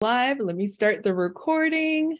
Live. Let me start the recording.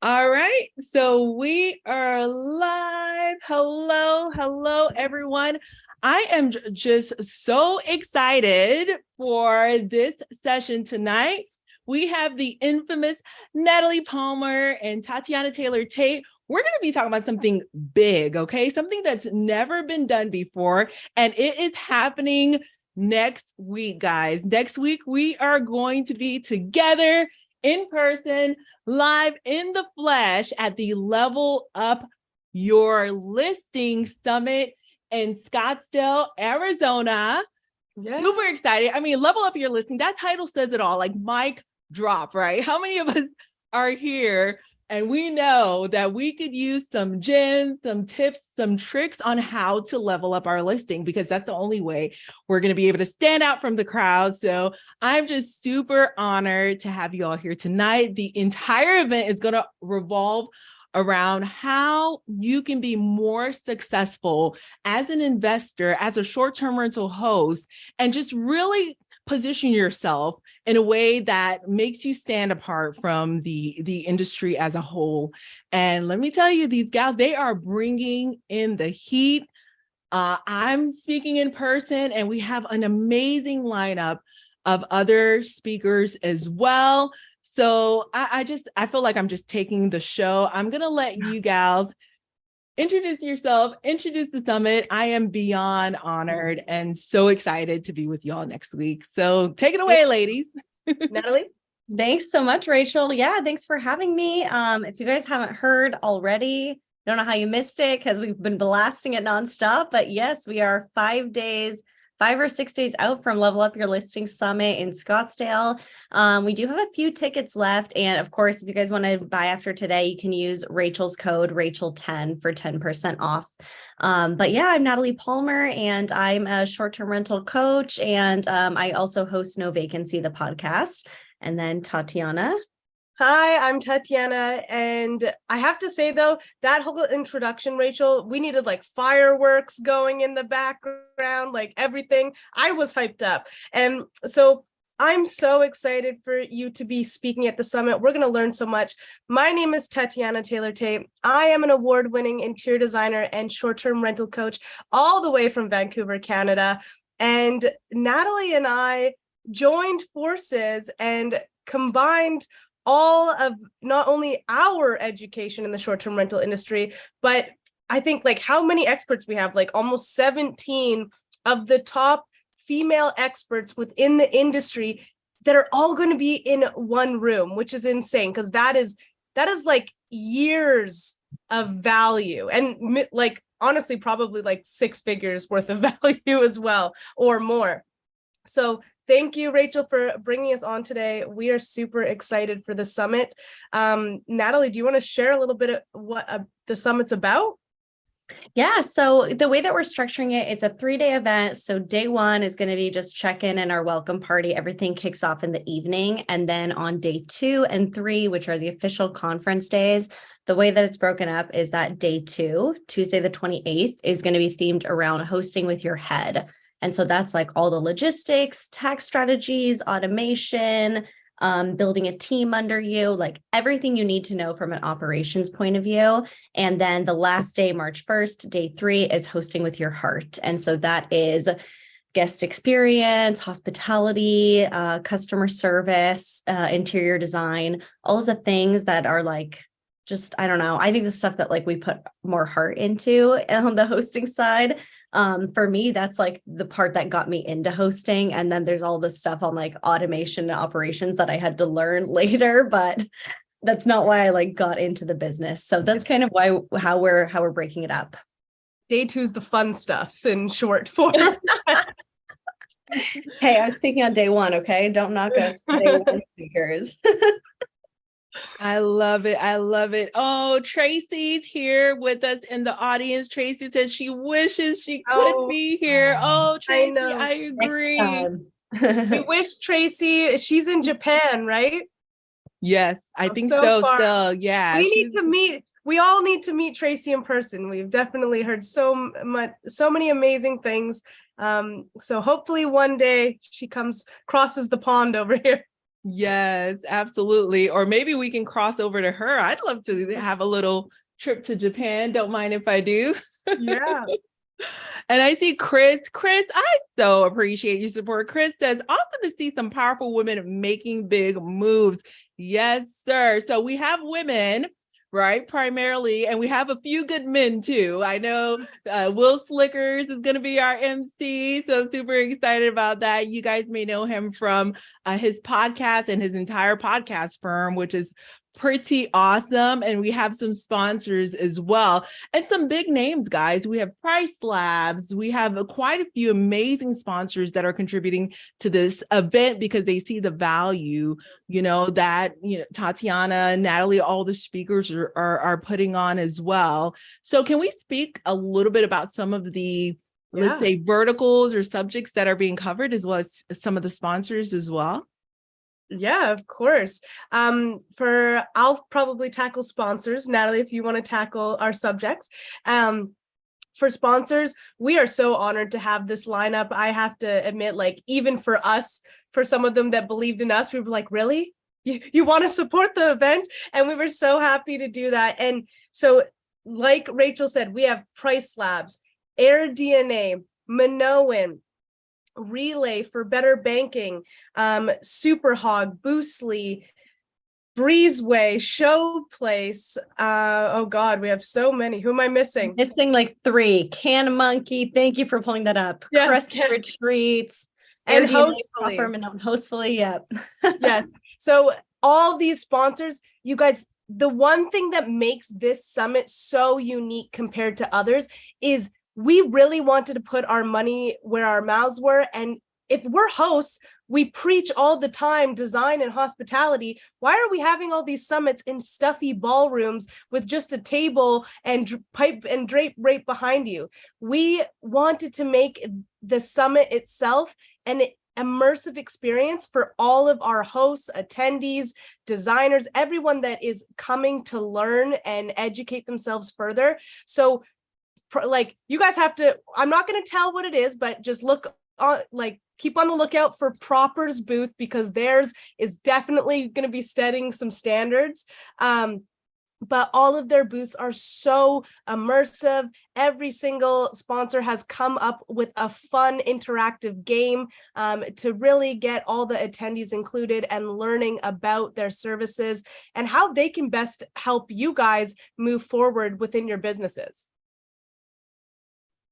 All right, so we are live. Hello, everyone. I am just so excited for this session tonight. We have the infamous NATALIE Palmer and Tatiana Taylor-Tait. We're going to be talking about something big, okay? Something that's never been done before, and it is happening next week, guys. Next week, we are going to be together in person, live in the flesh at the Level Up Your Listing Summit in Scottsdale, Arizona. Yeah. Super excited. I mean, Level Up Your Listing, that title says it all, like mic drop, right? How many of us are here and we know that we could use some gems, some tips, some tricks on how to level up our listing, because that's the only way we're going to be able to stand out from the crowd. So I'm just super honored to have you all here tonight. The entire event is going to revolve around how you can be more successful as an investor, as a short-term rental host, and just really position yourself in a way that makes you stand apart from the industry as a whole. And let me tell you, these gals, they are bringing in the heat. I'm speaking in person, and we have an amazing lineup of other speakers as well. So I feel like I'm just taking the show. I'm going to let you gals introduce yourself, introduce the summit. I am beyond honored and so excited to be with y'all next week. So take it away, ladies. NATALIE? Thanks so much, Rachel. Yeah, thanks for having me. If you guys haven't heard already, I don't know how you missed it because we've been blasting it nonstop. But yes, we are 5 or 6 days out from Level Up Your Listing Summit in Scottsdale. We do have a few tickets left. And of course, if you guys want to buy after today, you can use Rachel's code Rachel10 for 10% off. But yeah, I'm NATALIE Palmer, and I'm a short-term rental coach. And I also host No Vacancy, the podcast. And then Tatiana. Hi, I'm Tatiana, and I have to say, though, that whole introduction, Rachel, we needed like fireworks going in the background, like everything. I was hyped up. And so I'm so excited for you to be speaking at the summit. We're going to learn so much. My name is Tatiana Taylor-Tait. I am an award-winning interior designer and short-term rental coach all the way from Vancouver, Canada. And NATALIE and I joined forces and combined all of not only our education in the short-term rental industry, but I think like how many experts we have, like almost 17 of the top female experts within the industry that are all going to be in one room, which is insane, because that is like years of value, and like honestly probably like 6 figures worth of value as well, or more. So thank you, Rachel, for bringing us on today. We are super excited for the summit. NATALIE, do you want to share a little bit of what the summit's about? Yeah, so the way that we're structuring it, it's a 3-day event. So day 1 is going to be just check-in and our welcome party. Everything kicks off in the evening. And then on day 2 and 3, which are the official conference days, the way that it's broken up is that day 2, Tuesday the 28th, is going to be themed around hosting with your head. And so that's like all the logistics, tax strategies, automation, building a team under you, like everything you need to know from an operations point of view. And then the last day, March 1st, day 3, is hosting with your heart. And so that is guest experience, hospitality, customer service, interior design, all of the things that are like, just, I don't know. I think the stuff that like we put more heart into on the hosting side. For me, that's like the part that got me into hosting. And then there's all this stuff on like automation and operations that I had to learn later, but that's not why I like got into the business. So that's kind of how we're breaking it up. Day 2 is the fun stuff in short form. Hey, I'm speaking on day 1. Okay. Don't knock us day 1 speakers. I love it. I love it. Oh, Tracy's here with us in the audience. Tracy said she wishes she could be here. Oh, Tracy, I agree. We wish Tracy, she's in Japan, right? Yes, I think so. Still, yeah. We need to meet. We all need to meet Tracy in person. We've definitely heard so many amazing things. So hopefully one day she crosses the pond over here. Yes, absolutely. Or maybe we can cross over to her. I'd love to have a little trip to Japan. Don't mind if I do. Yeah. And I see Chris. Chris, I so appreciate your support. Chris says, awesome to see some powerful women making big moves. Yes, sir. So we have women, right, primarily, and we have a few good men too. I know Will Slickers is going to be our MC, so super excited about that. You guys may know him from his podcast and his entire podcast firm, which is pretty awesome. And we have some sponsors as well, and some big names, guys. We have Price Labs. We have quite a few amazing sponsors that are contributing to this event because they see the value, that, Tatiana, Natalie, all the speakers are putting on as well. So can we speak a little bit about some of the, let's say, verticals or subjects that are being covered, as well as some of the sponsors as well? Yeah, of course. I'll probably tackle sponsors. Natalie, if you want to tackle our subjects. For sponsors, we are so honored to have this lineup. I have to admit, like, even for us, for some of them that believed in us, we were like, really? You want to support the event? And we were so happy to do that. And so, like Rachel said, we have Price Labs, Air DNA, Minoan, Relay for Better Banking, Superhog, Boostly, Breezeway, Showplace. Oh God, we have so many. Who am I missing? Missing like 3. Can Monkey, thank you for pulling that up. Yes, Crest Retreats, and Hostfully. Yep. Yes. So all these sponsors, you guys, the one thing that makes this summit so unique compared to others is we really wanted to put our money where our mouths were. And if we're hosts, we preach all the time design and hospitality. Why are we having all these summits in stuffy ballrooms with just a table and pipe and drape right behind you? We wanted to make the summit itself an immersive experience for all of our hosts, attendees, designers, everyone that is coming to learn and educate themselves further. So like, you guys have to, I'm not going to tell what it is, but just look on, like, keep on the lookout for Proper's booth, because theirs is definitely going to be setting some standards. But all of their booths are so immersive. Every single sponsor has come up with a fun interactive game to really get all the attendees included and learning about their services and how they can best help you guys move forward within your businesses.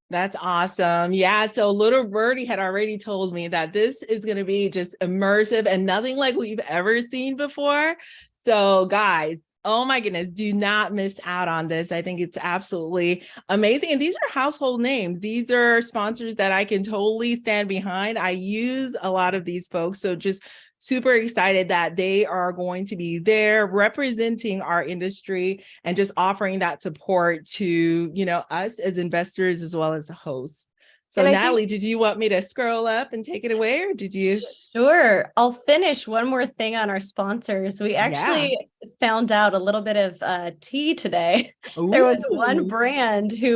That's awesome. Yeah. So little birdie had already told me that this is going to be just immersive and nothing like we've ever seen before. So guys, oh my goodness, do not miss out on this. I think it's absolutely amazing. And these are household names. These are sponsors that I can totally stand behind. I use a lot of these folks. So just super excited that they are going to be there representing our industry and just offering that support to, us as investors as well as the hosts. So Natalie, did you want me to scroll up and take it away, or did you? Sure. I'll finish one more thing on our sponsors. We actually found out a little bit of tea today. Ooh. There was one brand we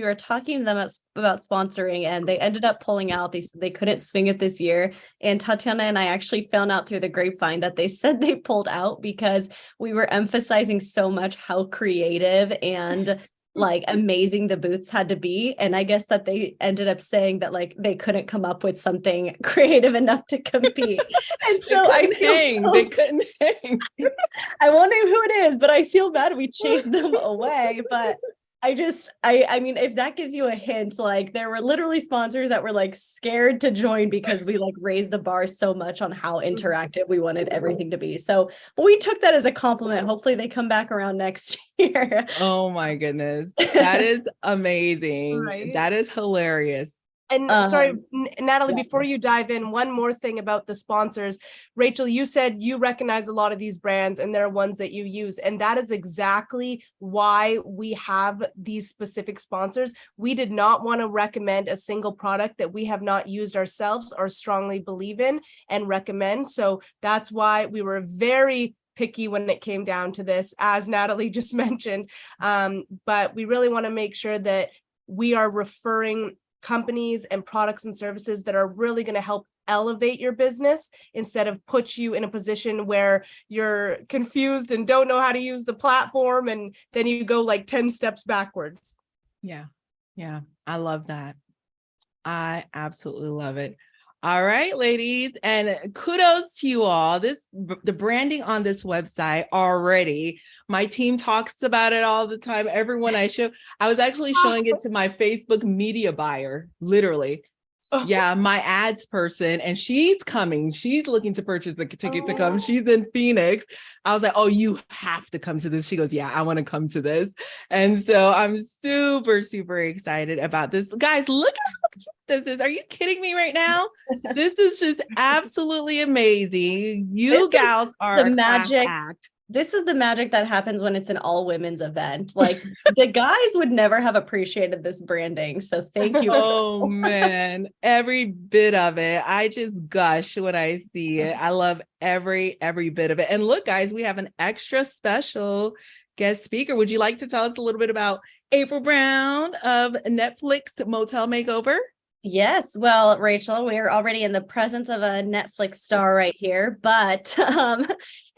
were talking to them about sponsoring, and they ended up pulling out. They said they couldn't swing it this year. And Tatiana and I actually found out through the grapevine that they said they pulled out because we were emphasizing so much how creative and like amazing the booths had to be. And I guess that they ended up saying that like they couldn't come up with something creative enough to compete. And so they couldn't hang. I won't know who it is, but I feel bad we chased them away. But I mean, if that gives you a hint, like there were literally sponsors that were like scared to join because we like raised the bar so much on how interactive we wanted everything to be. So we took that as a compliment. Hopefully they come back around next year. Oh my goodness. That is amazing. Right? That is hilarious. And sorry, Natalie, before you dive in, one more thing about the sponsors. Rachel, you said you recognize a lot of these brands and there are ones that you use. And that is exactly why we have these specific sponsors. We did not want to recommend a single product that we have not used ourselves or strongly believe in and recommend. So that's why we were very picky when it came down to this, as Natalie just mentioned. But we really want to make sure that we are referring companies and products and services that are really going to help elevate your business instead of put you in a position where you're confused and don't know how to use the platform, and then you go like 10 steps backwards. Yeah. I love that. I absolutely love it. All right, ladies, and kudos to you all. The branding on this website already. My team talks about it all the time. Everyone I was actually showing it to my Facebook media buyer, literally. Yeah, my ads person, and she's coming. She's looking to purchase the ticket to come. She's in Phoenix. I was like, oh, you have to come to this. She goes, yeah, I want to come to this. And so I'm super, super excited about this. Guys, look at how cute this is. Are you kidding me right now? This is just absolutely amazing. You gals are the magic. act. This is the magic that happens when it's an all women's event. Like the guys would never have appreciated this branding. So thank you. Oh man, every bit of it. I just gush when I see it. I love every bit of it. And look, guys, we have an extra special guest speaker. Would you like to tell us a little bit about April Brown of Netflix Motel Makeover? Yes. Well, Rachel, we're already in the presence of a Netflix star right here. But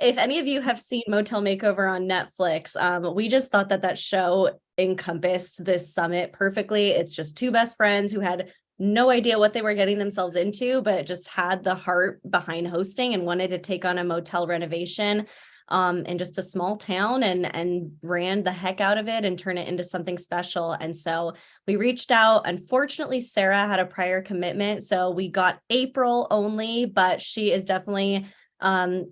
if any of you have seen Motel Makeover on Netflix, we just thought that show encompassed this summit perfectly. It's just two best friends who had no idea what they were getting themselves into, but just had the heart behind hosting and wanted to take on a motel renovation in just a small town and ran the heck out of it and turn it into something special. And so we reached out. Unfortunately, Sarah had a prior commitment, so we got April only, but she is definitely,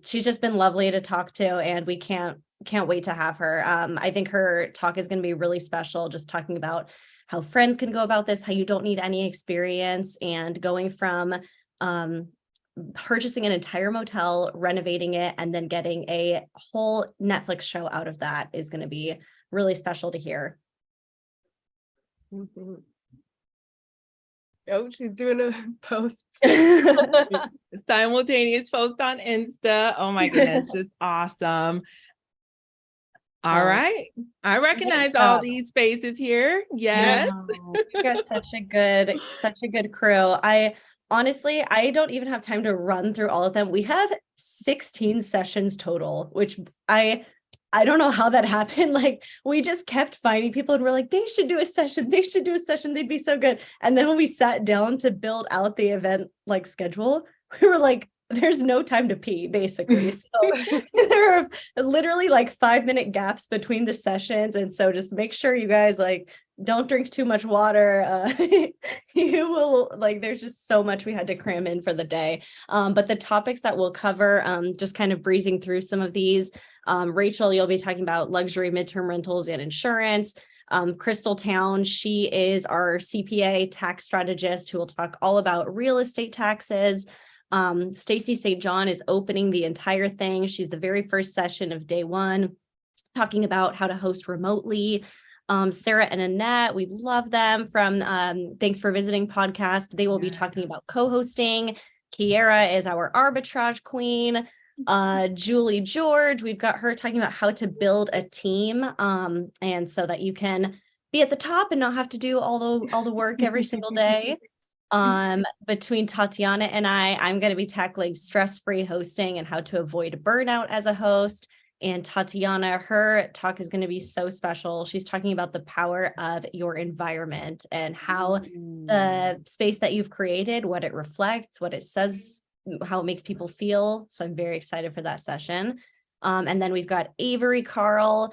she's just been lovely to talk to, and we can't wait to have her. I think her talk is going to be really special, just talking about how friends can go about this, how you don't need any experience, and going from purchasing an entire motel, renovating it, and then getting a whole Netflix show out of that is going to be really special to hear. Mm-hmm. Oh, she's doing a post. Simultaneous post on Insta. Oh my goodness, just awesome. All right. I recognize all these faces here. Yes. You got such a good crew. Honestly, I don't even have time to run through all of them. We have 16 sessions total, which I don't know how that happened. Like, we just kept finding people and we're like, they should do a session. They should do a session. They'd be so good. And then when we sat down to build out the event like schedule, we were like, there's no time to pee, basically. So there are literally like 5-minute gaps between the sessions. And so just make sure you guys like don't drink too much water. You will there's just so much we had to cram in for the day. But the topics that we'll cover, just kind of breezing through some of these. Rachel, you'll be talking about luxury midterm rentals and insurance. Crystal Town, she is our CPA tax strategist who will talk all about real estate taxes. Stacy St. John is opening the entire thing. She's the very first session of day one, talking about how to host remotely. Sarah and Annette, we love them from Thanks for Visiting podcast. They will be talking about co-hosting. Kiera is our arbitrage queen. Julie George, we've got her talking about how to build a team, and so that you can be at the top and not have to do all the work every single day. Between Tatiana and I'm going to be tackling stress-free hosting and how to avoid burnout as a host. And Tatiana, her talk is going to be so special. She's talking about the power of your environment and how the space that you've created, what it reflects, what it says, how it makes people feel. So I'm very excited for that session. And then we've got Avery Carl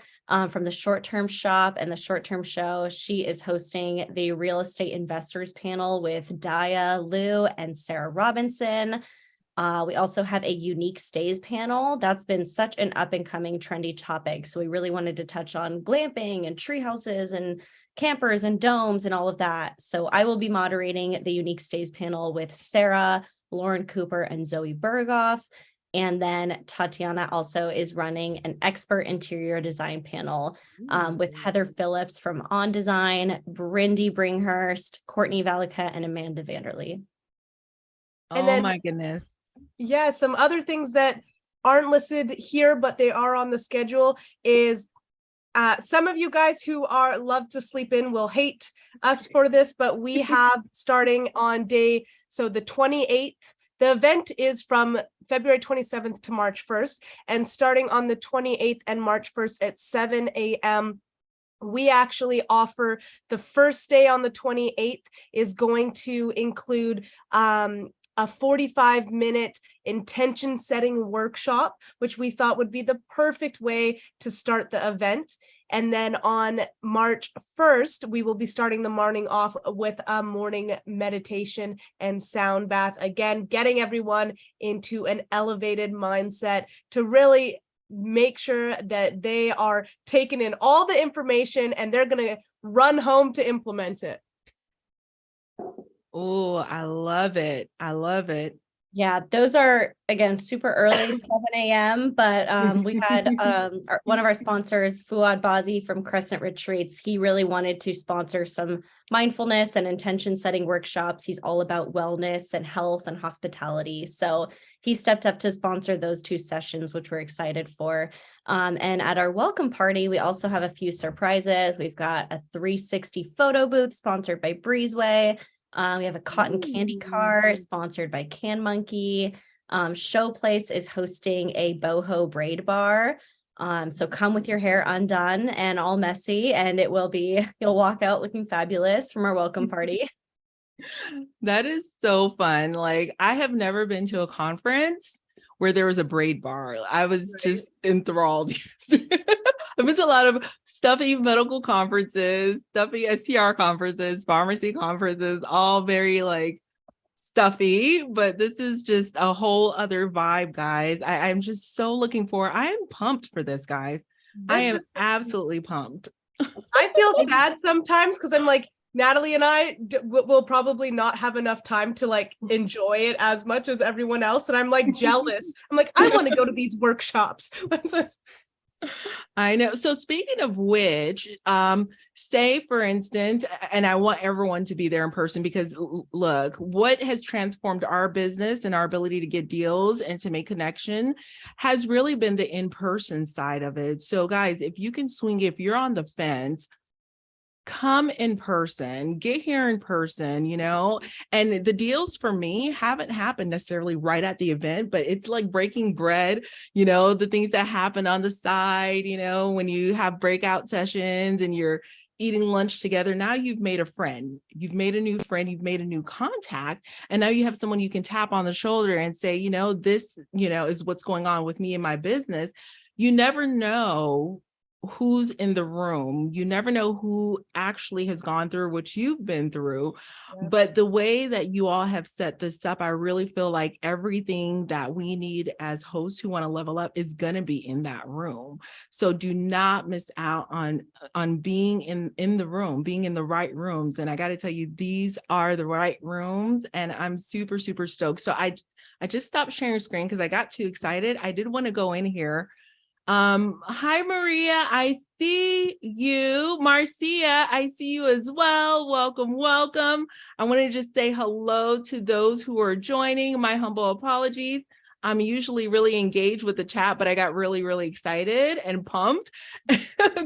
from the Short Term Shop and the Short Term Show. She is hosting the Real Estate Investors Panel with Daya Liu and Sarah Robinson. We also have a Unique Stays panel. That's been such an up and coming trendy topic. So we really wanted to touch on glamping and tree houses and campers and domes and all of that. So I will be moderating the Unique Stays panel with Sarah, Lauren Cooper, and Zoe Berghoff. And then Tatiana also is running an expert interior design panel with Heather Phillips from On Design, Brindy Bringhurst, Courtney Valika, and Amanda Vanderlee. And then, my goodness. Yeah, some other things that aren't listed here, but they are on the schedule is Some of you guys who love to sleep in will hate us for this, but we have starting on the 28th. The event is from February 27th to March 1st, and starting on the 28th and March 1st at 7 a.m. We actually offer the first day on the 28th is going to include a 45-minute intention setting workshop, which we thought would be the perfect way to start the event. And then on March 1st, we will be starting the morning off with a morning meditation and sound bath. Again, getting everyone into an elevated mindset to really make sure that they are taking in all the information and they're going to run home to implement it. Oh, I love it. I love it. Yeah, those are, again, super early, 7 a.m. But we had one of our sponsors, Fuad Bazi from Crescent Retreats. He really wanted to sponsor some mindfulness and intention setting workshops. He's all about wellness and health and hospitality. So he stepped up to sponsor those 2 sessions, which we're excited for. And at our welcome party, we also have a few surprises. We've got a 360 photo booth sponsored by Breezeway. We have a cotton candy car sponsored by Can Monkey. Showplace is hosting a boho braid bar. So come with your hair undone and all messy, and you'll walk out looking fabulous from our welcome party. That is so fun. Like, I have never been to a conference where there was a braid bar. I was just enthralled. I've been to a lot of stuffy medical conferences, stuffy STR conferences, pharmacy conferences, all very like stuffy, but this is just a whole other vibe, guys. I'm just so looking forward. I am pumped for this, guys. I am absolutely pumped. I feel sad sometimes because I'm like, Natalie and I will probably not have enough time to like enjoy it as much as everyone else. And I'm like jealous. I'm like, I want to go to these workshops. I know. So speaking of which, say for instance, and I want everyone to be there in person because look, what has transformed our business and our ability to get deals and to make connection has really been the in-person side of it. So guys, if you can swing, if you're on the fence, come in person, get here in person, and the deals for me haven't happened necessarily right at the event, but it's like breaking bread, the things that happen on the side, when you have breakout sessions and you're eating lunch together. Now you've made a friend, you've made a new friend, you've made a new contact, and now you have someone you can tap on the shoulder and say, this, is what's going on with me and my business. You never know who's in the room. You never know who actually has gone through what you've been through. Yeah. But the way that you all have set this up, I really feel like everything that we need as hosts who want to level up is going to be in that room. So do not miss out on being in the room, being in the right rooms. And I got to tell you, these are the right rooms, and I'm super, super stoked. So I just stopped sharing screen because I got too excited. I did want to go in here. Hi, Maria. I see you. Marcia, I see you as well. Welcome, welcome. I want to just say hello to those who are joining. My humble apologies. I'm usually really engaged with the chat, but I got really, really excited and pumped.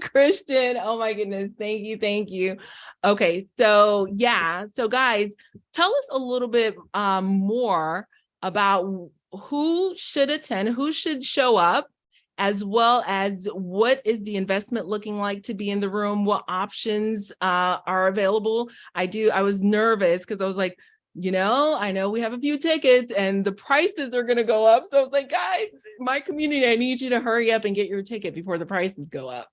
Christian, oh my goodness. Thank you. Thank you. Okay. So yeah. So guys, tell us a little bit more about who should attend, who should show up, as well as what is the investment looking like to be in the room, what options are available. I was nervous because I was like, I know we have a few tickets and the prices are going to go up. So I was like, guys, my community, I need you to hurry up and get your ticket before the prices go up.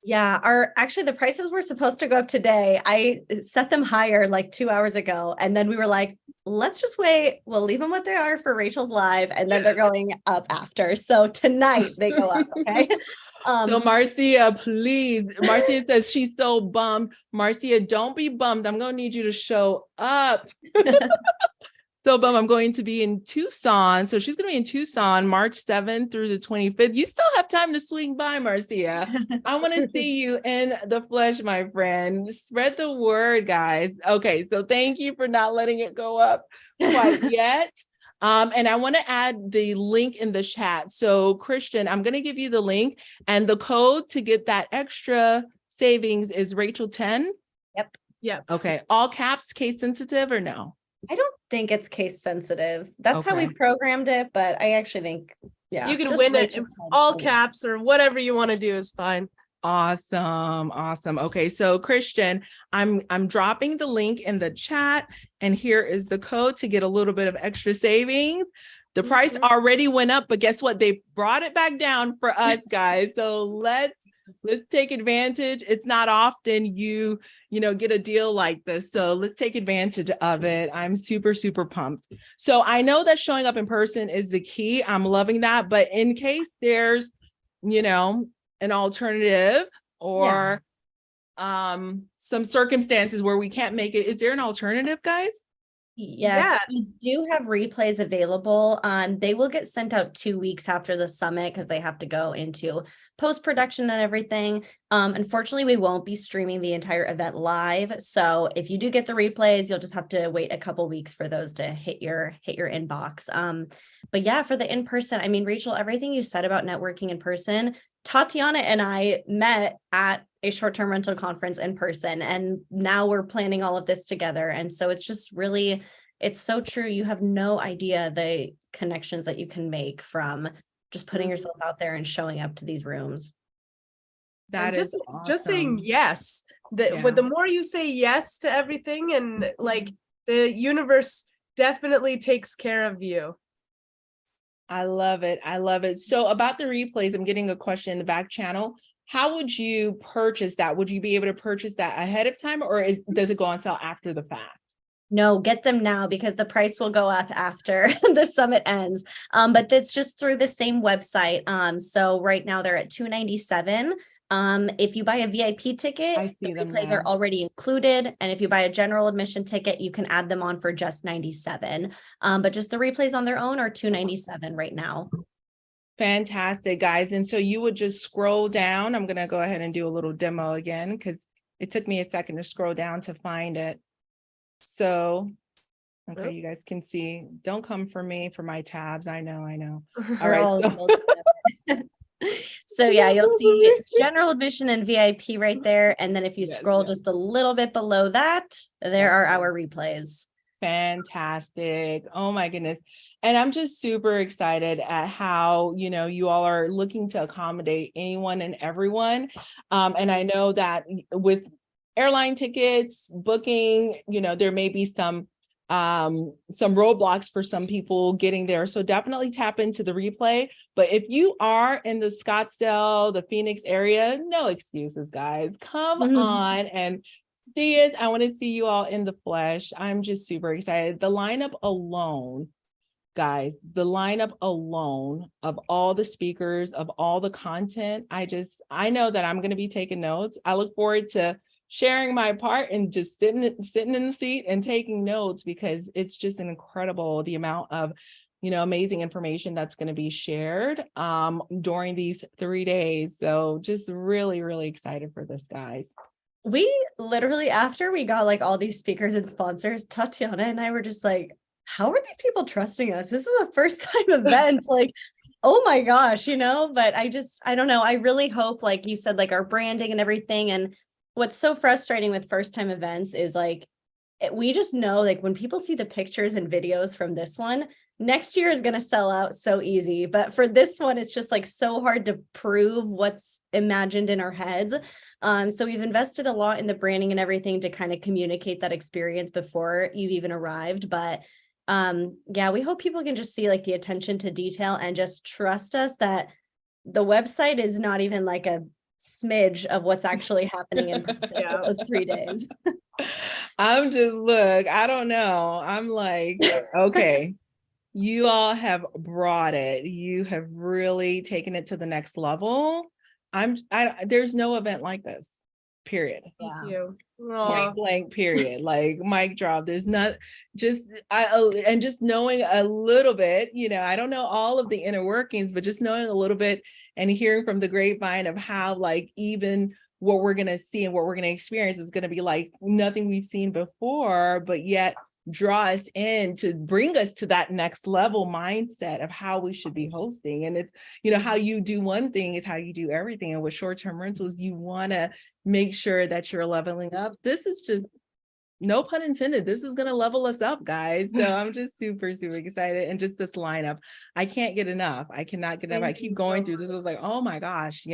Yeah, actually the prices were supposed to go up today. I set them higher like 2 hours ago. And then we were like, let's just wait. We'll leave them what they are for Rachel's live. And then they're going up after. So tonight they go up. Okay. So Marcia, please. Marcia says she's so bummed. Marcia, don't be bummed. I'm going to need you to show up. So bummed. I'm going to be in Tucson. So she's going to be in Tucson, March 7th through the 25th. You still have time to swing by, Marcia. I want to see you in the flesh, my friend. Spread the word, guys. Okay. So thank you for not letting it go up quite yet. And I want to add the link in the chat. So Christian, I'm going to give you the link, and the code to get that extra savings is Rachel 10. Yep. Yeah. Okay. All caps, case sensitive or no? I don't think it's case sensitive. That's how we Okay. programmed it, but I actually think, yeah. You can just win it Rachel in 10, all she'll- caps or whatever you want to do is fine. Awesome. Awesome. Okay. So Christian, I'm dropping the link in the chat, and here is the code to get a little bit of extra savings. The price already went up, but guess what? They brought it back down for us, guys. So let's take advantage. It's not often you get a deal like this. So let's take advantage of it. I'm super, super pumped. So I know that showing up in person is the key. I'm loving that. But in case there's, an alternative or some circumstances where we can't make it, is there an alternative, guys? Yes, Yeah. we do have replays available. They will get sent out 2 weeks after the summit because they have to go into post-production and everything. Unfortunately, we won't be streaming the entire event live. So if you do get the replays, you'll just have to wait a couple weeks for those to hit your inbox. But yeah, for the in-person, I mean, Rachel, everything you said about networking in person, Tatiana and I met at a short-term rental conference in person, and now we're planning all of this together. And so it's just really, it's so true. You have no idea the connections that you can make from just putting yourself out there and showing up to these rooms. That just is awesome. just saying yes. The more you say yes to everything, and like the universe definitely takes care of you. I love it. I love it. So about the replays, I'm getting a question in the back channel. How would you purchase that? Would you be able to purchase that ahead of time, or does it go on sale after the fact? No, get them now because the price will go up after the summit ends. But that's just through the same website. So right now they're at $297. If you buy a VIP ticket, the replays are already included. And if you buy a general admission ticket, you can add them on for just $97. But just the replays on their own are $297 right now. Fantastic, guys. And so you would just scroll down. I'm going to go ahead and do a little demo again because it took me a second to scroll down to find it. So, okay, you guys can see, don't come for me for my tabs. I know. All right. So yeah, you'll see general admission and VIP right there. And then if you scroll just a little bit below that, there are our replays. Fantastic. Oh my goodness. And I'm just super excited at how, you all are looking to accommodate anyone and everyone. And I know that with airline tickets, booking, there may be some roadblocks for some people getting there. So definitely tap into the replay. But if you are in the Scottsdale, the Phoenix area, no excuses, guys. Come on and see us. I want to see you all in the flesh. I'm just super excited. The lineup alone, guys, the lineup alone of all the speakers, of all the content, I know that I'm going to be taking notes. I look forward to sharing my part and just sitting in the seat and taking notes because it's just incredible the amount of amazing information that's going to be shared during these 3 days. So just really, really excited for this, guys. We literally, after we got like all these speakers and sponsors, Tatiana and I were just like, how are these people trusting us? This is a first time event. Like, oh my gosh, but I don't know. I really hope, like you said, like our branding and everything. And what's so frustrating with first time events is like, we just know like when people see the pictures and videos from this one, next year is going to sell out so easy. But for this one, it's just like so hard to prove what's imagined in our heads. So we've invested a lot in the branding and everything to kind of communicate that experience before you've even arrived. But yeah, we hope people can just see like the attention to detail and just trust us that the website is not even like a smidge of what's actually happening in person for those 3 days. I don't know. I'm like, okay, you all have brought it. You have really taken it to the next level. There's no event like this, period. Thank you. Point blank, period. Like mic drop. There's not and just knowing a little bit, I don't know all of the inner workings, but just knowing a little bit and hearing from the grapevine of how like even what we're going to see and what we're going to experience is going to be like nothing we've seen before, but yet draw us in to bring us to that next level mindset of how we should be hosting. And it's, how you do one thing is how you do everything. And with short-term rentals, you want to make sure that you're leveling up. This is just, no pun intended, this is going to level us up, guys. So I'm just super, super excited. And just this lineup, I can't get enough. I cannot get enough. I keep going through this. I was like, oh my gosh,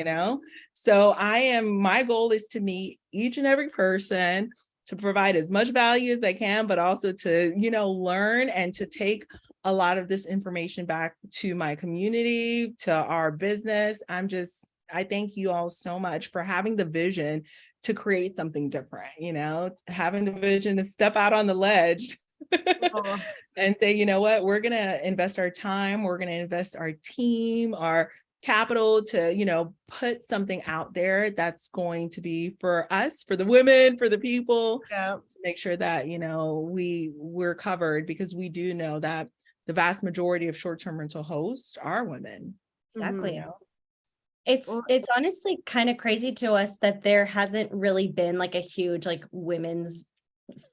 So my goal is to meet each and every person, to provide as much value as I can, but also to, learn and to take a lot of this information back to my community, to our business. I thank you all so much for having the vision to create something different, having the vision to step out on the ledge and say, you know what, we're going to invest our time, we're going to invest our team, our capital to, put something out there that's going to be for us, for the women, for the people, to make sure that, we're covered, because we do know that the vast majority of short-term rental hosts are women. Exactly. It's honestly kind of crazy to us that there hasn't really been like a huge like women's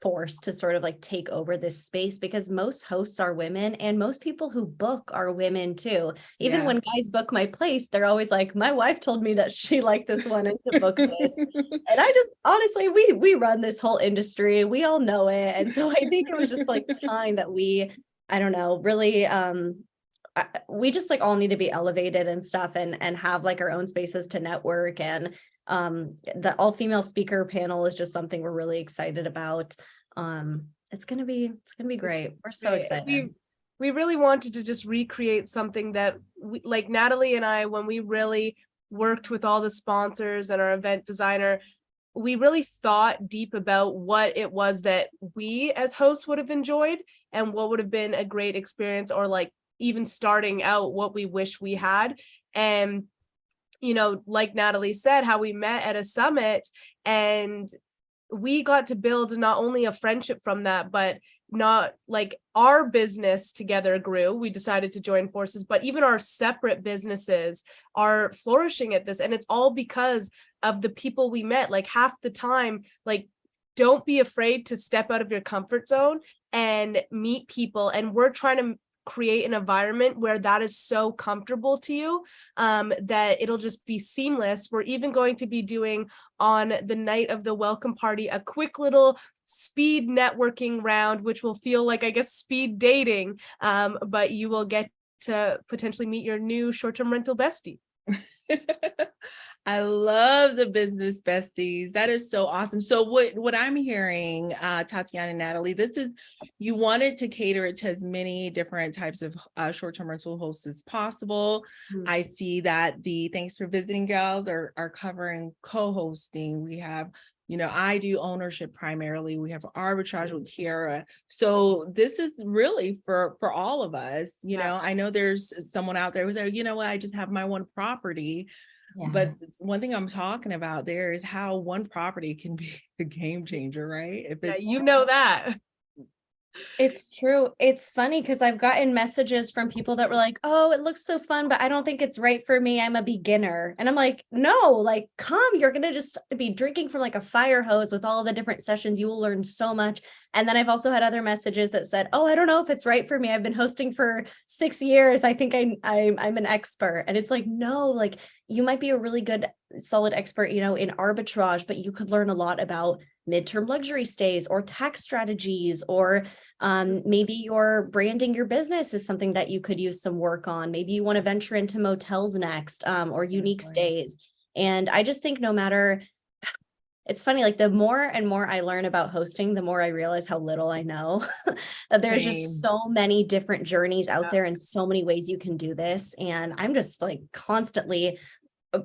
force to sort of like take over this space, because most hosts are women and most people who book are women too. Even when guys book my place, they're always like, my wife told me that she liked this one and to book this. And I just honestly, we run this whole industry, we all know it. And so I think it was just like time that I don't know, really we just like all need to be elevated and stuff, and have like our own spaces to network. And the all-female speaker panel is just something we're really excited about. It's gonna be great. We're so excited. We really wanted to just recreate something that like Natalie and I, when we really worked with all the sponsors and our event designer, we really thought deep about what it was that we as hosts would have enjoyed and what would have been a great experience, or like even starting out what we wish we had. And like Natalie said, how we met at a summit, and we got to build not only a friendship from that, but not like our business together grew. We decided to join forces, but even our separate businesses are flourishing at this. And it's all because of the people we met. Like half the time, like, don't be afraid to step out of your comfort zone and meet people. And we're trying to create an environment where that is so comfortable to you, that it'll just be seamless. We're even going to be doing on the night of the welcome party a quick little speed networking round, which will feel like, I guess, speed dating, but you will get to potentially meet your new short-term rental bestie. I love the business besties. That is so awesome. So what I'm hearing, Tatiana and Natalie, this is, you wanted to cater it to as many different types of short-term rental hosts as possible. Mm-hmm. I see that the Thanks for Visiting gals are covering co-hosting. We have, I do ownership primarily. We have arbitrage with Kiara. So this is really for all of us. I know there's someone out there who's like, I just have my one property. Yeah. But one thing I'm talking about there is how one property can be a game changer, right? If it's, that. It's true. It's funny because I've gotten messages from people that were like, oh, it looks so fun, but I don't think it's right for me. I'm a beginner. And I'm like, no, like, come, you're going to just be drinking from like a fire hose with all the different sessions. You will learn so much. And then I've also had other messages that said, oh, I don't know if it's right for me. I've been hosting for 6 years. I think I'm an expert. And it's like, no, like you might be a really good, solid expert, in arbitrage, but you could learn a lot about midterm luxury stays or tax strategies, or maybe you're branding your business is something that you could use some work on. Maybe you want to venture into motels next, or unique stays. And I just think no matter, it's funny, like the more and more I learn about hosting, the more I realize how little I know. That there's just so many different journeys out there and so many ways you can do this. And I'm just like constantly,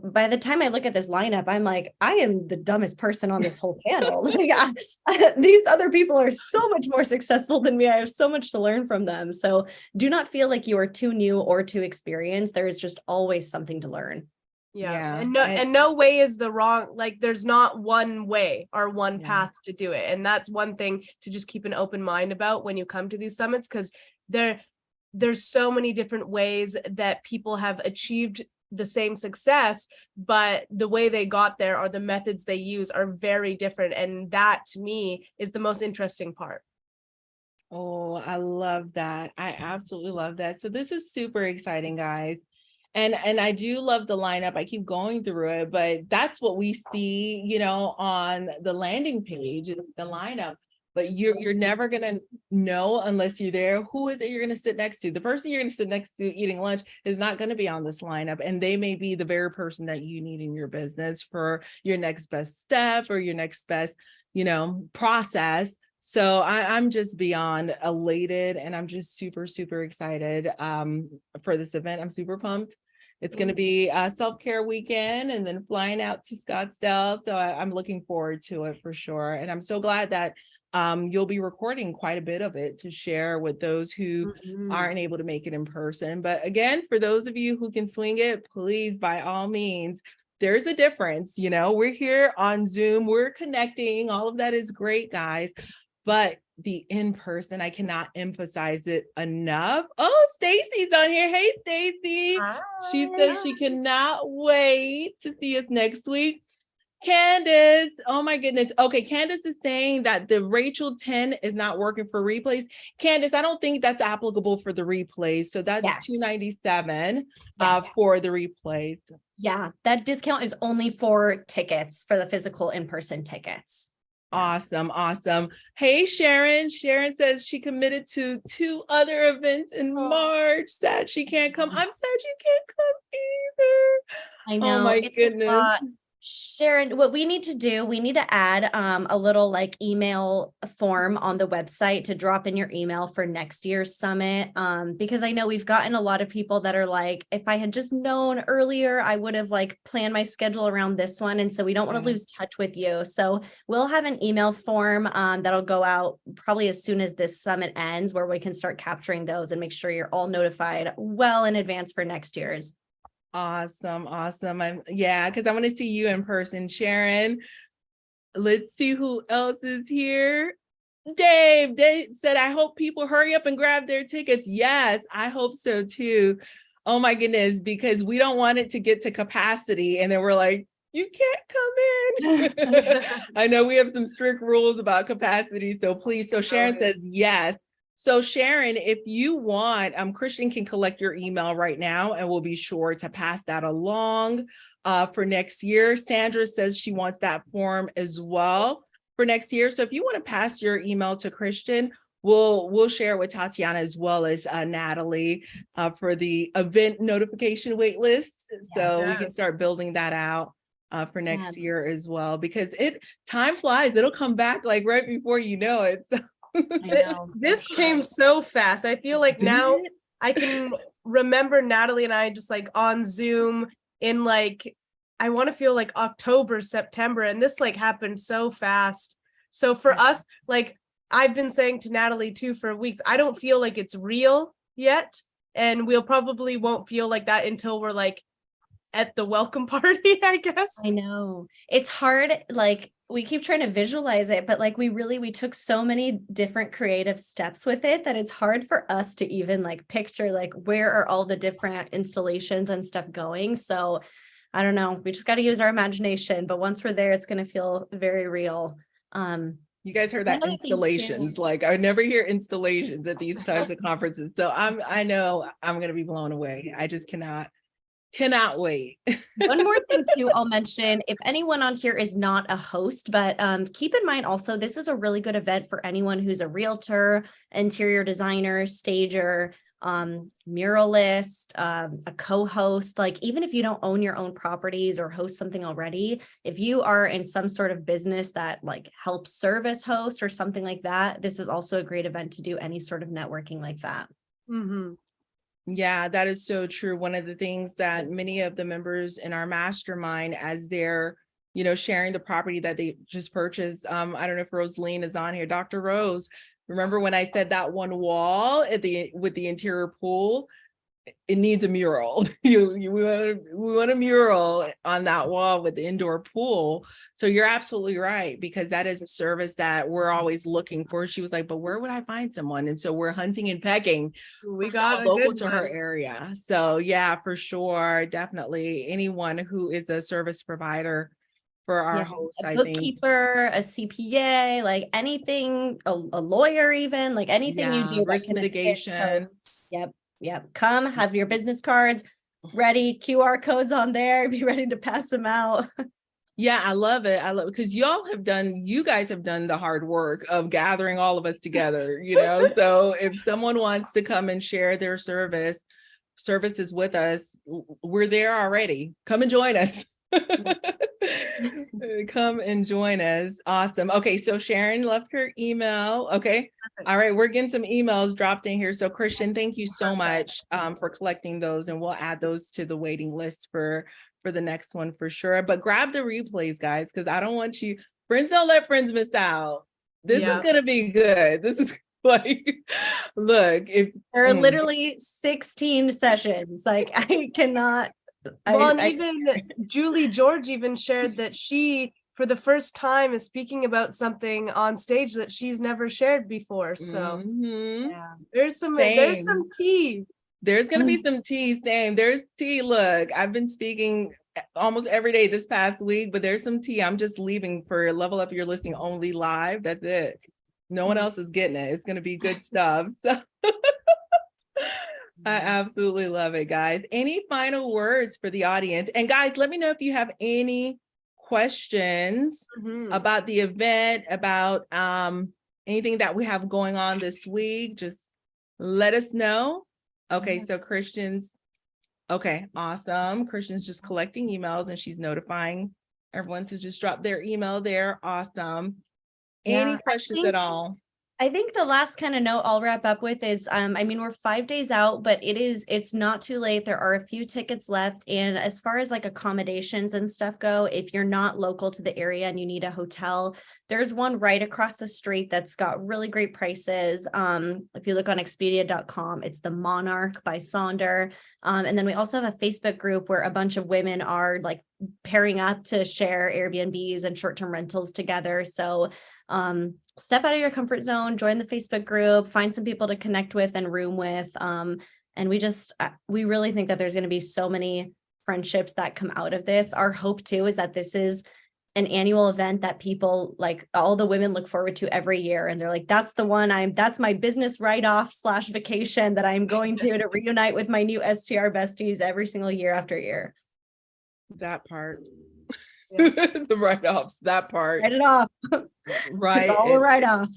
by the time I look at this lineup, I'm like, I am the dumbest person on this whole panel. These other people are so much more successful than me. I have so much to learn from them. So do not feel like you are too new or too experienced. There is just always something to learn. Yeah. And no way is the wrong, like there's not one way or one path to do it. And that's one thing to just keep an open mind about when you come to these summits, because there's so many different ways that people have achieved the same success, but the way they got there or the methods they use are very different. And that to me is the most interesting part. Oh, I love that. I absolutely love that. So this is super exciting, guys. And I do love the lineup. I keep going through it, but that's what we see, on the landing page, is the lineup. But you're never gonna know unless you're there. Who is it you're gonna sit next to? The person you're gonna sit next to eating lunch is not gonna be on this lineup, and they may be the very person that you need in your business for your next best step or your next best, process. So I'm just beyond elated, and I'm just super, super excited for this event. I'm super pumped. It's going to be a self-care weekend and then flying out to Scottsdale. So I'm looking forward to it for sure. And I'm so glad that you'll be recording quite a bit of it to share with those who aren't able to make it in person. But again, for those of you who can swing it, please, by all means, there's a difference. We're here on Zoom, we're connecting. All of that is great, guys. But the in-person, I cannot emphasize it enough. Oh, Stacy's on here. Hey, Stacy. She says she cannot wait to see us next week. Candace, oh my goodness. Okay, Candace is saying that the Rachel 10 is not working for replays. Candace, I don't think that's applicable for the replays. So that's $297 for the replays. Yeah, that discount is only for tickets, for the physical in-person tickets. Awesome. Hey, Sharon. Sharon says she committed to 2 other events in March. Sad she can't come. I'm sad you can't come either. I know. Oh my goodness. Sharon, what we need to do, we need to add a little email form on the website to drop in your email for next year's summit. Because I know we've gotten a lot of people that are like, if I had just known earlier, I would have planned my schedule around this one. And so we don't want to lose touch with you. So we'll have an email form that'll go out probably as soon as this summit ends, where we can start capturing those and make sure you're all notified well in advance for next year's. Awesome. Because I want to see you in person, Sharon. Let's see who else is here. Dave said, I hope people hurry up and grab their tickets. Yes, I hope so too. Oh my goodness, because we don't want it to get to capacity and then we're like, you can't come in. I know we have some strict rules about capacity, so please. So Sharon says yes. So Sharon, if you want, Christian can collect your email right now and we'll be sure to pass that along for next year. Sandra says she wants that form as well for next year. So if you want to pass your email to Christian, we'll share with Tatiana as well as Natalie for the event notification wait list. So we can start building that out for next year as well, because time flies. It'll come back right before you know it. So. I know. This came so fast. I feel like now I can remember Natalie and I just on Zoom in I want to feel like October, September, and this happened so fast. So for us, I've been saying to Natalie too for weeks, I don't feel like it's real yet, and we'll probably won't feel like that until we're at the welcome party, I guess. I know it's hard. We keep trying to visualize it, but we took so many different creative steps with it that it's hard for us to even picture where are all the different installations and stuff going. So I don't know. We just got to use our imagination, but once we're there, it's going to feel very real. You guys heard that installations. I never hear installations at these types of conferences. So I know I'm going to be blown away. I just cannot wait. One more thing too, I'll mention, if anyone on here is not a host, but keep in mind also, this is a really good event for anyone who's a realtor, interior designer, stager, muralist, a co-host. Even if you don't own your own properties or host something already, if you are in some sort of business that helps service host or something like that, this is also a great event to do any sort of networking like that. Mm-hmm. Yeah, that is so true. One of the things that many of the members in our mastermind, as they're, sharing the property that they just purchased, I don't know if Rosaline is on here. Dr. Rose, remember when I said that one wall with the interior pool? It needs a mural. We want a mural on that wall with the indoor pool. So you're absolutely right, because that is a service that we're always looking for. She was like, but where would I find someone? And so we're hunting and pecking. We got local to her area. So yeah, for sure. Definitely anyone who is a service provider for our hosts, a I think. bookkeeper, a CPA, like anything, a lawyer, even like anything you do risk that can mitigation. assist hosts. Yep. Come have your business cards ready, QR codes on there, be ready to pass them out. Yeah, I love it. Because you guys have done the hard work of gathering all of us together, so if someone wants to come and share their services with us, we're there already. Come and join us. Come and join us. Awesome. Okay, so Sharon left her email. Okay. All right, we're getting some emails dropped in here. So Christian, thank you so much for collecting those, and we'll add those to the waiting list for the next one for sure. But grab the replays, guys, because I don't want you, friends don't let friends miss out. This is gonna be good. This is like, look, if there are literally 16 sessions, like I cannot. Even Julie George even shared that she, for the first time, is speaking about something on stage that she's never shared before. So there's some tea. There's going to be some tea. Same. There's tea. Look, I've been speaking almost every day this past week, but there's some tea. I'm just leaving for Level Up Your Listing Only Live. That's it. No one else is getting it. It's going to be good stuff. So I absolutely love it, guys. Any final words for the audience? And guys, let me know if you have any questions about the event, about anything that we have going on this week. Just let us know. Okay, so Christian's, okay, awesome. Christian's just collecting emails and she's notifying everyone to just drop their email there. Awesome. Any questions at all? I think the last kind of note I'll wrap up with is, we're 5 days out, but it's not too late. There are a few tickets left. And as far as like accommodations and stuff go, if you're not local to the area and you need a hotel, there's one right across the street that's got really great prices. If you look on Expedia.com, it's the Monarch by Sonder. And then we also have a Facebook group where a bunch of women are like pairing up to share Airbnbs and short-term rentals together. So step out of your comfort zone, join the Facebook group, find some people to connect with and room with. And we really think that there's going to be so many friendships that come out of this. Our hope too is that this is an annual event that people, like all the women, look forward to every year. And they're like, that's the one that's my business write-off / vacation that I'm going to reunite with my new STR besties every single year after year. That part. The write-offs, that part. Write it off. Right. It's all a write-off.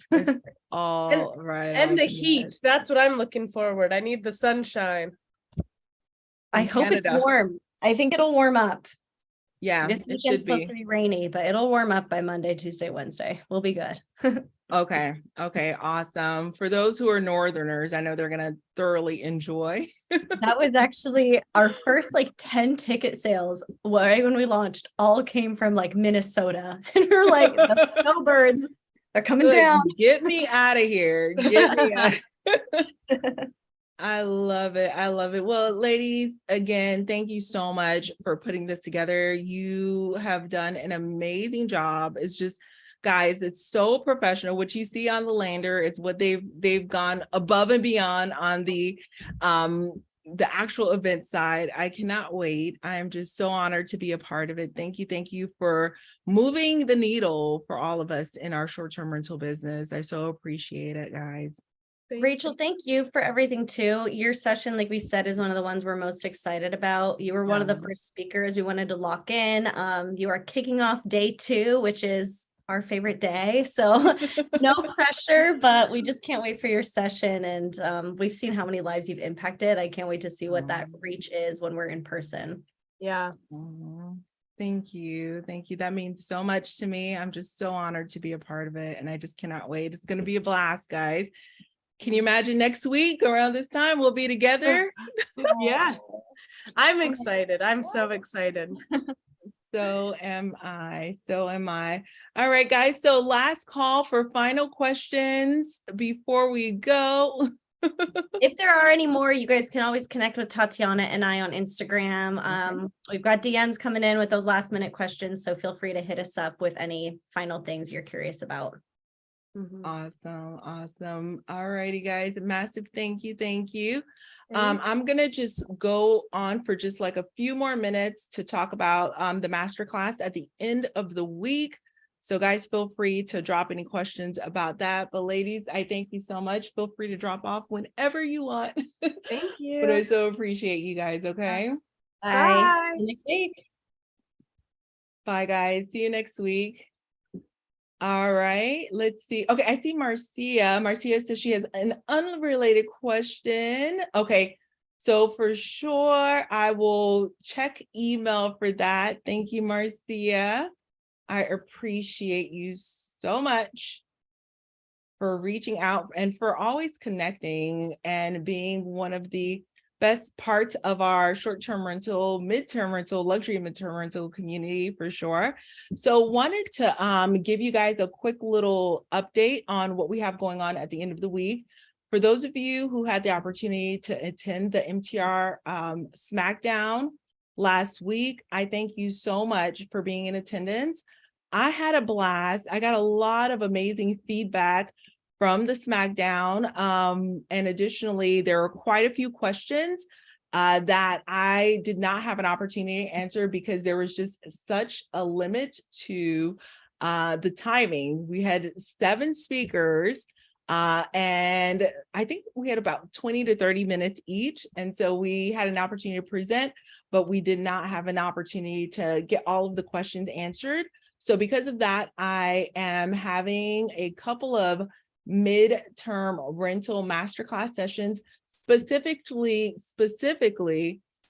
All right. And the heat. That's what I'm looking forward. I need the sunshine. I hope it's warm. I think it'll warm up. Yeah. This weekend's supposed to be rainy, but it'll warm up by Monday, Tuesday, Wednesday. We'll be good. Okay. Awesome. For those who are Northerners, I know they're going to thoroughly enjoy. That was actually our first 10 ticket sales right when we launched, all came from Minnesota. And we were like, the snowbirds, they're coming down. Get me out of here. Get me out. I love it. Well, ladies, again, thank you so much for putting this together. You have done an amazing job. It's just, guys, it's so professional. What you see on the lander is what they've gone above and beyond on the actual event side. I cannot wait. I am just so honored to be a part of it. Thank you for moving the needle for all of us in our short-term rental business. I so appreciate it, guys. Rachel, thank you for everything too. Your session, like we said, is one of the ones we're most excited about. You were one of the first speakers we wanted to lock in. You are kicking off day 2, which is our favorite day. So no pressure, but we just can't wait for your session. And we've seen how many lives you've impacted. I can't wait to see what that reach is when we're in person. Yeah. Thank you. That means so much to me. I'm just so honored to be a part of it. And I just cannot wait. It's going to be a blast, guys. Can you imagine next week around this time we'll be together? Yeah. I'm excited. I'm so excited. So am I. All right, guys. So last call for final questions before we go. If there are any more, you guys can always connect with Tatiana and I on Instagram. We've got DMs coming in with those last minute questions. So feel free to hit us up with any final things you're curious about. Awesome. Awesome. All righty, guys. Massive thank you. Thank you. Thank I'm going to just go on for just like a few more minutes to talk about the masterclass at the end of the week. So guys, feel free to drop any questions about that. But ladies, I thank you so much. Feel free to drop off whenever you want. Thank But I you. so appreciate you guys. Okay. Bye. Bye. See you next week. Bye, guys. See you next week. All right, let's see. Okay, I see Marcia. Marcia says she has an unrelated question. Okay, so for sure, I will check email for that. Thank you, Marcia. I appreciate you so much for reaching out and for always connecting and being one of the best parts of our short-term rental, midterm rental, luxury midterm rental community for sure. So wanted to give you guys a quick little update on what we have going on at the end of the week. For those of you who had the opportunity to attend the MTR SmackDown last week, I thank you so much for being in attendance. I had a blast. I got a lot of amazing feedback from the SmackDown. And additionally, there are quite a few questions that I did not have an opportunity to answer because there was just such a limit to the timing. We had 7 speakers and I think we had about 20 to 30 minutes each. And so we had an opportunity to present, but we did not have an opportunity to get all of the questions answered. So because of that, I am having a couple of midterm rental masterclass sessions, specifically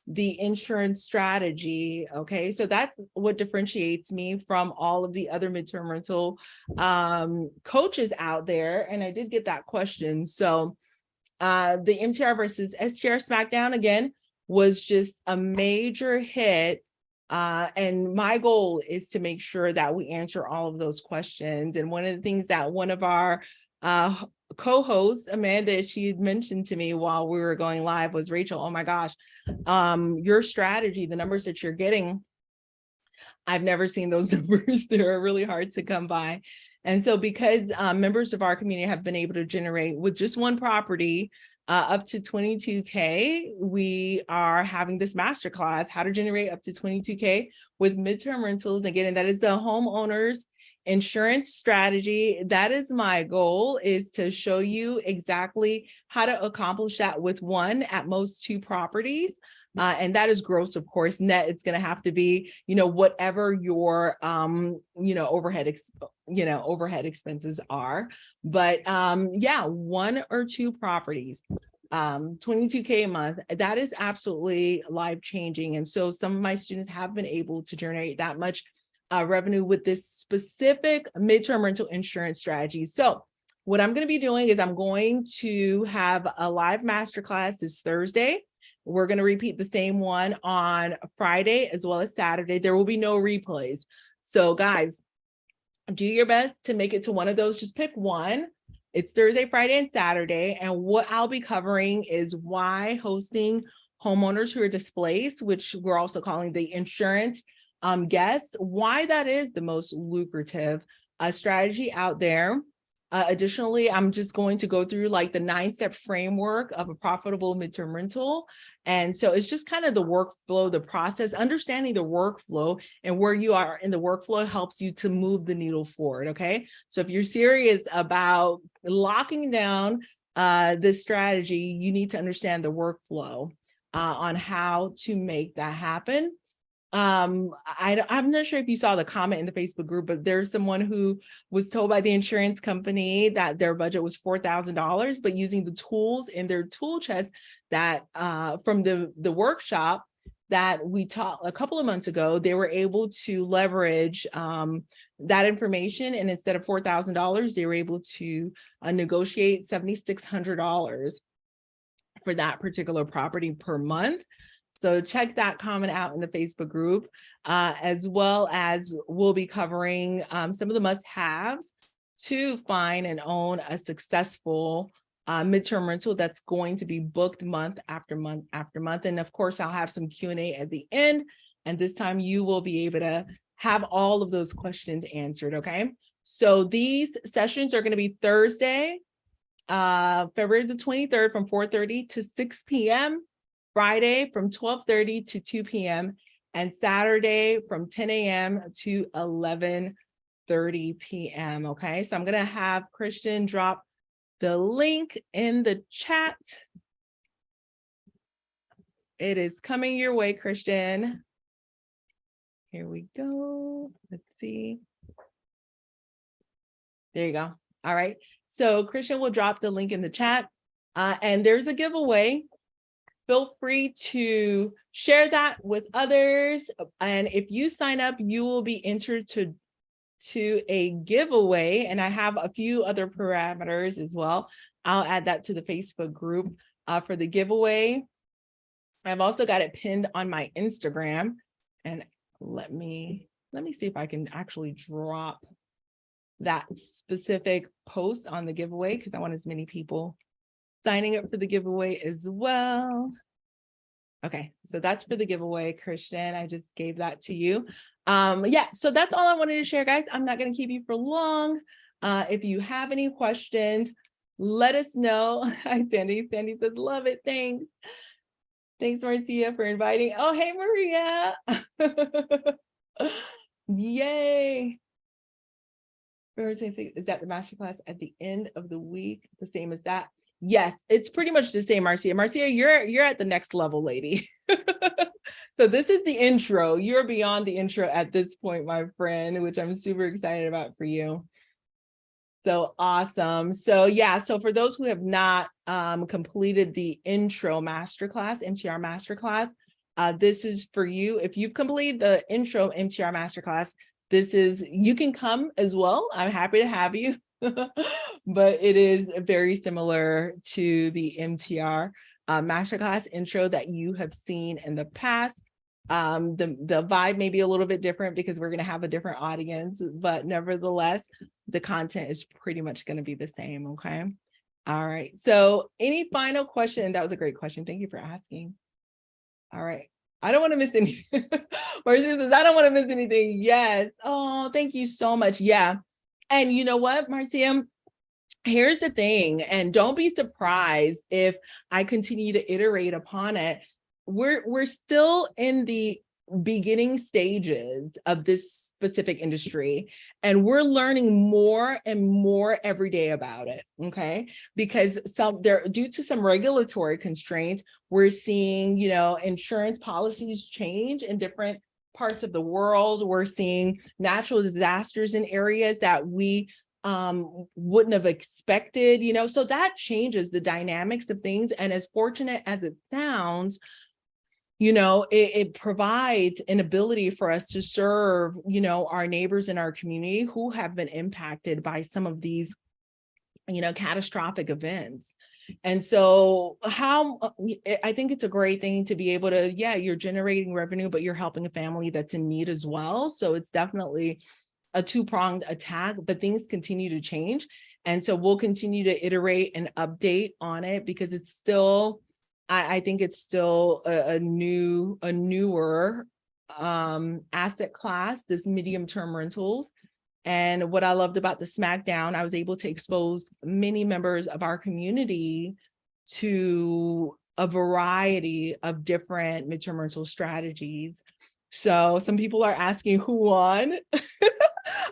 the insurance strategy. Okay, so that's what differentiates me from all of the other midterm rental coaches out there. And I did get that question. So the MTR versus STR SmackDown again was just a major hit. And my goal is to make sure that we answer all of those questions. And one of the things that one of our co-host Amanda, she had mentioned to me while we were going live was, Rachel, oh my gosh, your strategy, the numbers that you're getting, I've never seen those numbers. They're really hard to come by. And so because members of our community have been able to generate with just one property up to 22K, we are having this masterclass, how to generate up to 22K with midterm rentals. Again, and that is the homeowners insurance strategy. That is my goal, is to show you exactly how to accomplish that with one, at most 2 properties. And that is gross, of course. Net, it's going to have to be, whatever your, overhead expenses are. But yeah, 1 or 2 properties, 22K a month, that is absolutely life changing. And so some of my students have been able to generate that much revenue with this specific midterm rental insurance strategy. So what I'm going to be doing is I'm going to have a live masterclass this Thursday. We're going to repeat the same one on Friday as well as Saturday. There will be no replays. So guys, do your best to make it to one of those. Just pick one. It's Thursday, Friday, and Saturday. And what I'll be covering is why hosting homeowners who are displaced, which we're also calling the insurance guests, why that is the most lucrative strategy out there. Additionally, I'm just going to go through like the 9-step framework of a profitable midterm rental. And so it's just kind of the workflow, the process, understanding the workflow and where you are in the workflow helps you to move the needle forward. Okay. So if you're serious about locking down this strategy, you need to understand the workflow on how to make that happen. I'm not sure if you saw the comment in the Facebook group, but there's someone who was told by the insurance company that their budget was $4,000, but using the tools in their tool chest that from the workshop that we taught a couple of months ago, they were able to leverage that information. And instead of $4,000, they were able to negotiate $7,600 for that particular property per month. So check that comment out in the Facebook group, as well as we'll be covering some of the must-haves to find and own a successful midterm rental that's going to be booked month after month after month. And of course, I'll have some Q&A at the end. And this time you will be able to have all of those questions answered, okay? So these sessions are going to be Thursday, February the 23rd from 4:30 to 6 p.m., Friday from 12:30 to 2 p.m., and Saturday from 10 a.m. to 11:30 p.m. Okay, so I'm going to have Christian drop the link in the chat. It is coming your way, Christian. Here we go. Let's see. There you go. All right. So Christian will drop the link in the chat. And there's a giveaway. Feel free to share that with others. And if you sign up, you will be entered to a giveaway. And I have a few other parameters as well. I'll add that to the Facebook group for the giveaway. I've also got it pinned on my Instagram. And let me see if I can actually drop that specific post on the giveaway, because I want as many people signing up for the giveaway as well. Okay, so that's for the giveaway, Christian. I just gave that to you. Yeah, so that's all I wanted to share, guys. I'm not going to keep you for long. If you have any questions, let us know. Hi, Sandy. Sandy says, love it. Thanks. Thanks, Marcia, for inviting. Oh, hey, Maria. Yay. Is that the masterclass at the end of the week the same as that? Yes, it's pretty much the same, Marcia. Marcia, you're at the next level, lady. So this is the intro. You're beyond the intro at this point, my friend, which I'm super excited about for you. So awesome. So yeah, so for those who have not completed the intro masterclass, MTR masterclass, this is for you. If you've completed the intro MTR masterclass, you can come as well. I'm happy to have you, but it is very similar to the MTR masterclass intro that you have seen in the past. The vibe may be a little bit different because we're going to have a different audience, but nevertheless, the content is pretty much going to be the same. Okay. All right. So any final question? That was a great question. Thank you for asking. All right. I don't want to miss anything. Marcia says, I don't want to miss anything. Yes. Oh, thank you so much. Yeah. And you know what, Marcia? Here's the thing, and don't be surprised if I continue to iterate upon it. We're still in the beginning stages of this specific industry, and we're learning more and more every day about it. Okay, because due to some regulatory constraints, we're seeing, insurance policies change in different parts of the world. We're seeing natural disasters in areas that we wouldn't have expected, so that changes the dynamics of things. And as fortunate as it sounds, it provides an ability for us to serve, our neighbors in our community who have been impacted by some of these, catastrophic events. And so I think it's a great thing to be able to, you're generating revenue, but you're helping a family that's in need as well. So it's definitely a two-pronged attack, but things continue to change. And so we'll continue to iterate and update on it, because it's still, I think it's still a newer asset class, this medium-term rentals. And what I loved about the Smackdown, I was able to expose many members of our community to a variety of different midterm rental strategies. So some people are asking who won.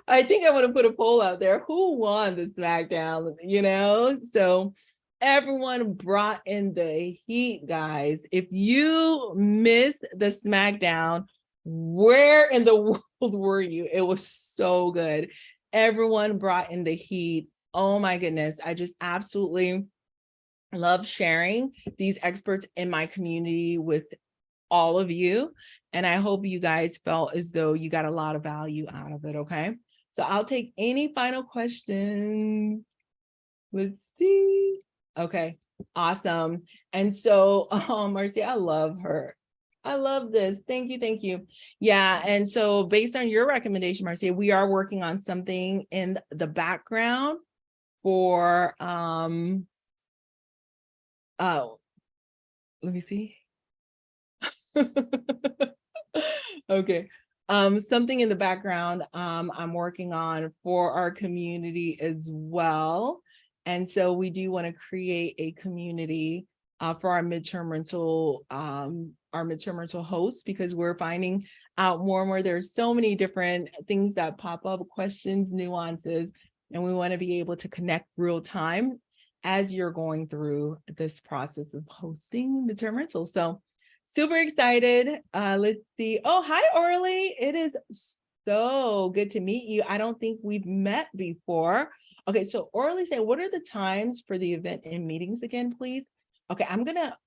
I think I want to put a poll out there. Who won the Smackdown? So everyone brought in the heat, guys. If you missed the Smackdown, where in the world were you? It was so good. Everyone brought in the heat. Oh my goodness. I just absolutely love sharing these experts in my community with all of you. And I hope you guys felt as though you got a lot of value out of it. Okay. So I'll take any final questions. Let's see. Okay. Awesome. And so, Marcia, I love her. I love this. Thank you. Thank you. Yeah. And so based on your recommendation, Marcia, we are working on something in the background for, let me see. Okay. something in the background I'm working on for our community as well. And so we do want to create a community for our midterm rental hosts, because we're finding out more and more there's so many different things that pop up, questions, nuances, and we want to be able to connect real time as you're going through this process of hosting midterm rentals. So super excited. Let's see. Oh, hi, Orly. It is so good to meet you. I don't think we've met before. Okay, so Orly said, what are the times for the event and meetings again, please? Okay,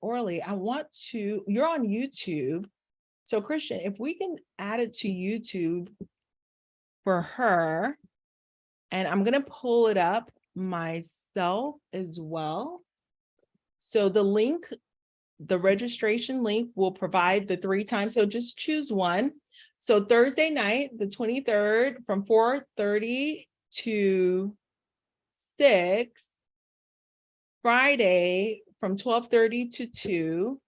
Orly, you're on YouTube. So Christian, if we can add it to YouTube for her, and I'm gonna pull it up myself as well. So the registration link will provide the 3 times. So just choose one. So Thursday night, the 23rd, from 4:30 to 6, Friday from 12:30 to 2,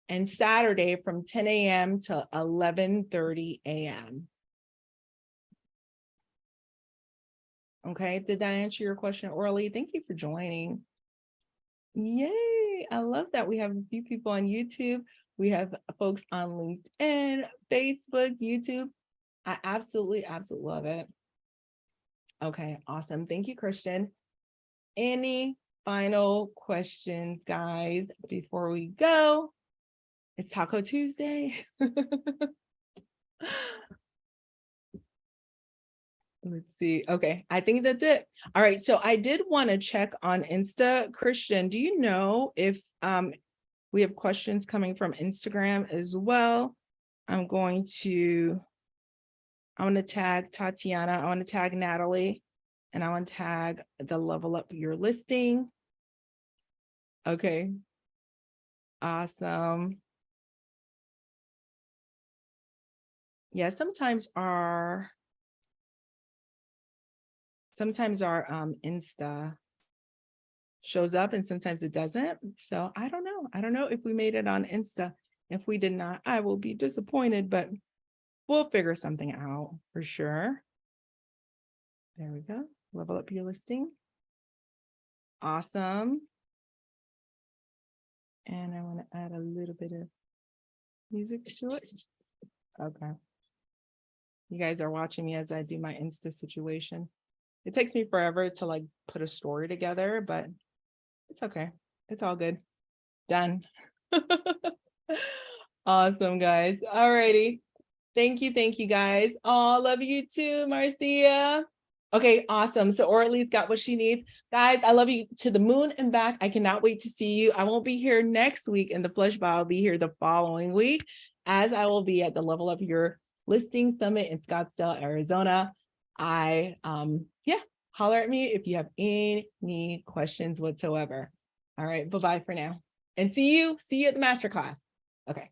and Saturday from 10 a.m. to 11:30 a.m. Okay, did that answer your question, Orly? Thank you for joining. Yay, I love that we have a few people on YouTube. We have folks on LinkedIn, Facebook, YouTube. I absolutely love it. Okay, awesome. Thank you, Christian. Any final questions, guys, before we go? It's Taco Tuesday. Let's see. Okay, I think that's it. All right, so I did want to check on Insta. Christian, do you know if we have questions coming from Instagram as well? I want to tag Tatiana, I want to tag Natalie, and I want to tag the Level Up Your Listing. Okay, awesome. Yeah, sometimes our Insta shows up and sometimes it doesn't. So I don't know. I don't know if we made it on Insta. If we did not, I will be disappointed, but we'll figure something out for sure. There we go. Level Up Your Listing. Awesome. And I want to add a little bit of music to it. Okay. You guys are watching me as I do my Insta situation. It takes me forever to like put a story together, but it's okay. It's all good. Done. Awesome, guys. All righty. Thank you guys. Oh, love you too, Marcia. Okay, awesome. So Orly's got what she needs. Guys, I love you to the moon and back. I cannot wait to see you. I won't be here next week in the flesh, but I'll be here the following week, as I will be at the Level Up Your Listing Summit in Scottsdale, Arizona. Holler at me if you have any questions whatsoever. All right, bye-bye for now. And see you at the masterclass. Okay.